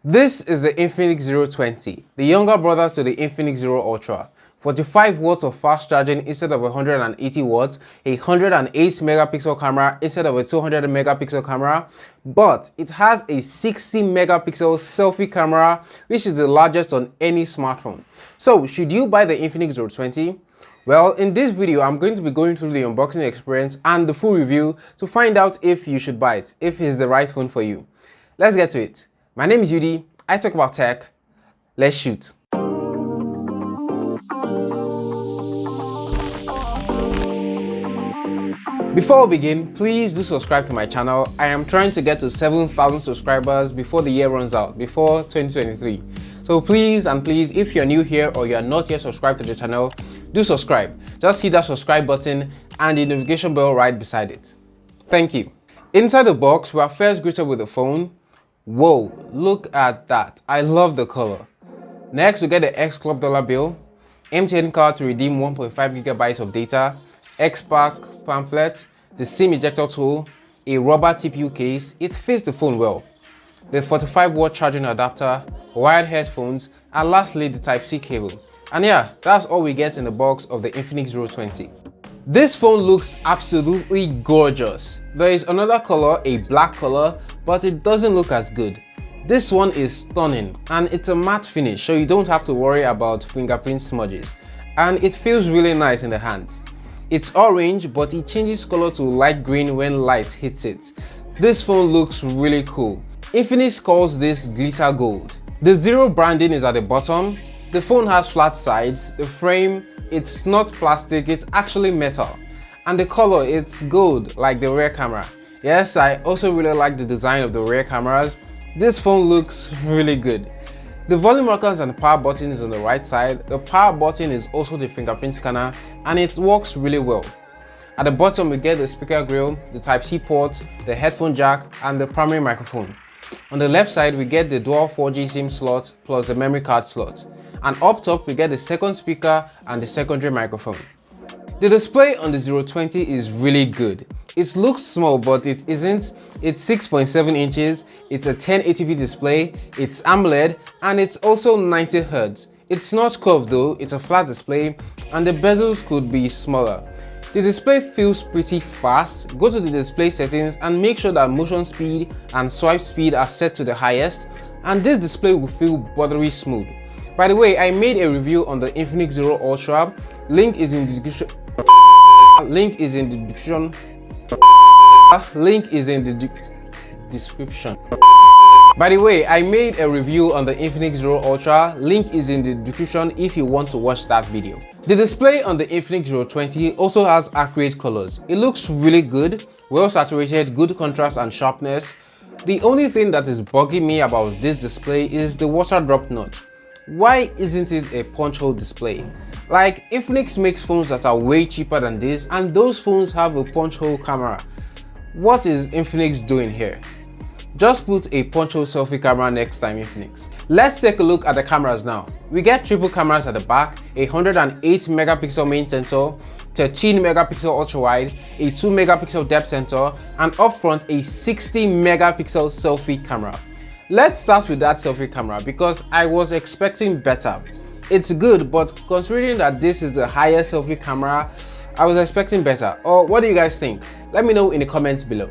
This is the Infinix 020, the younger brother to the Infinix 0 Ultra. 45 watts of fast charging instead of 180 watts, a 108 megapixel camera instead of a 200 megapixel camera, but it has a 60 megapixel selfie camera, which is the largest on any smartphone. So should you buy the Infinix 020? Well, in this video, I'm going to be going through the unboxing experience and the full review to find out if you should buy it, if it's the right phone for you. Let's get to it. My name is Yudi, I talk about tech. Let's shoot. Before we begin, please do subscribe to my channel. I am trying to get to 7,000 subscribers before the year runs out, before 2023. So please, if you're new here or you're not yet subscribed to the channel, do subscribe. Just hit that subscribe button and the notification bell right beside it. Thank you. Inside the box, we are first greeted with the phone. Whoa, look at that. I love the color. Next, we get the X Club dollar bill, MTN card to redeem 1.5 gigabytes of data, X-Pack pamphlet, the SIM ejector tool, a rubber TPU case. It fits the phone well. The 45-watt charging adapter, wired headphones, and lastly the Type-C cable. And yeah, that's all we get in the box of the Infinix 020. This phone looks absolutely gorgeous. There is another color, a black color, but it doesn't look as good. This one is stunning and it's a matte finish, so you don't have to worry about fingerprint smudges. And it feels really nice in the hands. It's orange, but it changes color to light green when light hits it. This phone looks really cool. Infinix calls this glitter gold. The zero branding is at the bottom. The phone has flat sides. The frame, it's not plastic, it's actually metal. And the color, it's gold, like the rear camera. Yes, I also really like the design of the rear cameras. This phone looks really good. The volume rockers and the power button is on the right side. The power button is also the fingerprint scanner and it works really well. At the bottom we get the speaker grill, the Type-C port, the headphone jack and the primary microphone. On the left side we get the dual 4G SIM slot plus the memory card slot. And up top we get the second speaker and the secondary microphone. The display on the 020 is really good. It looks small, but it isn't. It's 6.7 inches, it's a 1080p display, it's AMOLED, and it's also 90 Hz. It's not curved though, it's a flat display, and the bezels could be smaller. The display feels pretty fast. Go to the display settings and make sure that motion speed and swipe speed are set to the highest, and this display will feel buttery smooth. By the way, I made a review on the Infinix 0 Ultra. Link is in the description. Link is in the description. Link is in the description. By the way, I made a review on the Infinix 0 Ultra. Link is in the description if you want to watch that video. The display on the Infinix 020 also has accurate colors. It looks really good, well saturated, good contrast and sharpness. The only thing that is bugging me about this display is the water drop notch. Why isn't it a punch hole display? Like, Infinix makes phones that are way cheaper than this and those phones have a punch hole camera. What is Infinix doing here? Just put a punch hole selfie camera next time, Infinix. Let's take a look at the cameras now. We get triple cameras at the back, a 108 megapixel main sensor, 13 megapixel ultra wide, a 2 megapixel depth sensor, and up front a 60 megapixel selfie camera. Let's start with that selfie camera because I was expecting better. It's good, but considering that this is the highest selfie camera, I was expecting better. Or what do you guys think? Let me know in the comments below.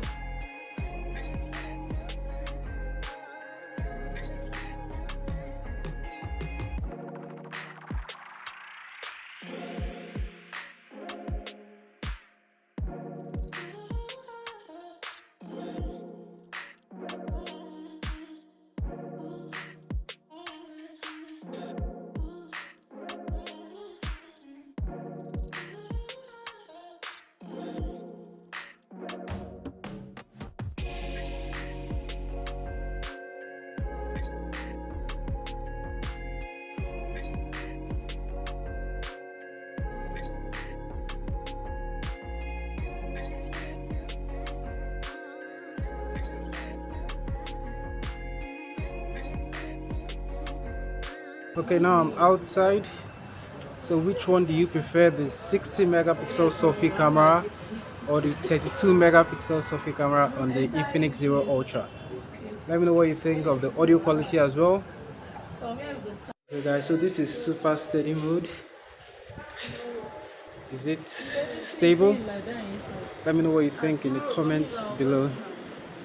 Okay, now I'm outside. So which one do you prefer, the 60 megapixel selfie camera or the 32 megapixel selfie camera on the Infinix 0 Ultra? Let me know what you think of the audio quality as well. Okay guys, so this is super steady mode. Is it stable? Let me know what you think in the comments below.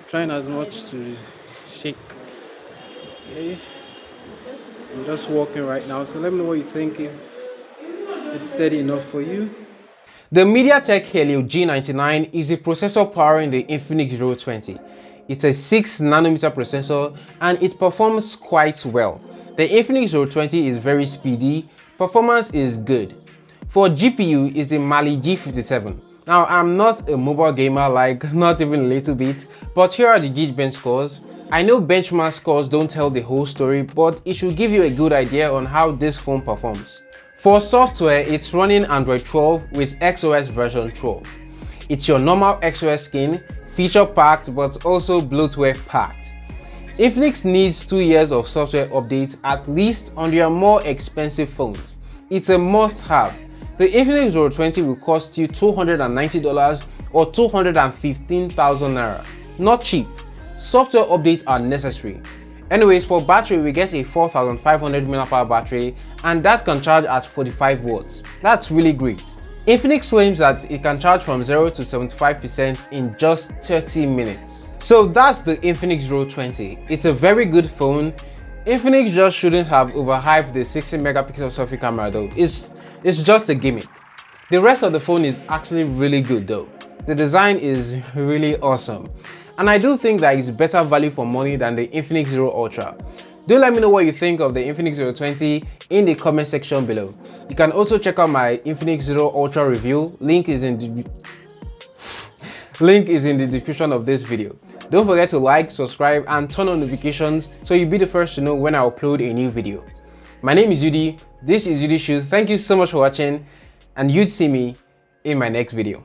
Trying as much to shake. Okay, I'm just walking right now, so let me know what you think, if it's steady enough for you. The MediaTek Helio G99 is a processor powering the Infinix 020. It's a 6nm processor and it performs quite well. The Infinix 020 is very speedy, performance is good. For GPU is the Mali G57. Now I'm not a mobile gamer, like not even a little bit, but here are the Geekbench scores. I know benchmark scores don't tell the whole story, but it should give you a good idea on how this phone performs. For software, it's running Android 12 with XOS version 12. It's your normal XOS skin, feature packed but also bloatware packed. Infinix needs 2 years of software updates at least on their more expensive phones. It's a must-have. The Infinix 020 will cost you $290 or 215,000 naira. Not cheap. Software updates are necessary. Anyways, for battery, we get a 4500 mAh battery and that can charge at 45 watts. That's really great. Infinix claims that it can charge from 0 to 75% in just 30 minutes. So that's the Infinix 020. It's a very good phone. Infinix just shouldn't have overhyped the 60MP selfie camera though. It's just a gimmick. The rest of the phone is actually really good though. The design is really awesome. And I do think that it's better value for money than the Infinix Zero Ultra. Do let me know what you think of the Infinix 020 in the comment section below. You can also check out my Infinix Zero Ultra review. Link is in the description of this video. Don't forget to like, subscribe, and turn on notifications so you'll be the first to know when I upload a new video. My name is Yudi. This is Yudi Shoes. Thank you so much for watching, and you'd see me in my next video.